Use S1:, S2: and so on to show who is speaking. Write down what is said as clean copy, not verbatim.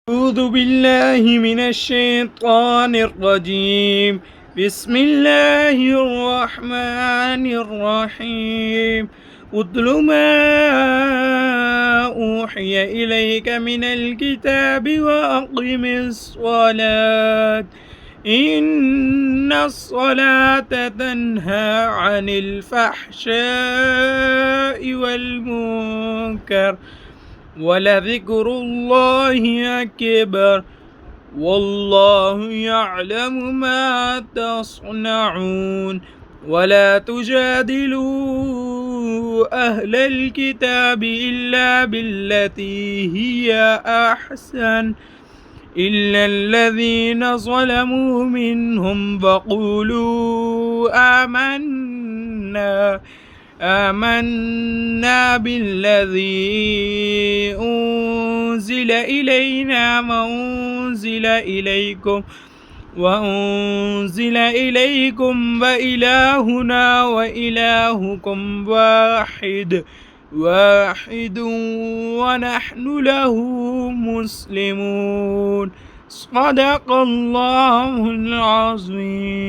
S1: أعوذ بالله من الشيطان الرجيم. بسم الله الرحمن الرحيم. اتل ما أوحي إليك من الكتاب وأقم الصلاة إن الصلاة تنهى عن الفحشاء والمنكر ولذكر الله أكبر والله يعلم ما تصنعون. ولا تجادلوا أهل الكتاب إلا بالتي هي أحسن إلا الذين ظلموا منهم فقولوا آمنا بالذي أنزل إلينا وأنزل إليكم وإلهنا وإلهكم واحد ونحن له مسلمون. صدق الله العظيم.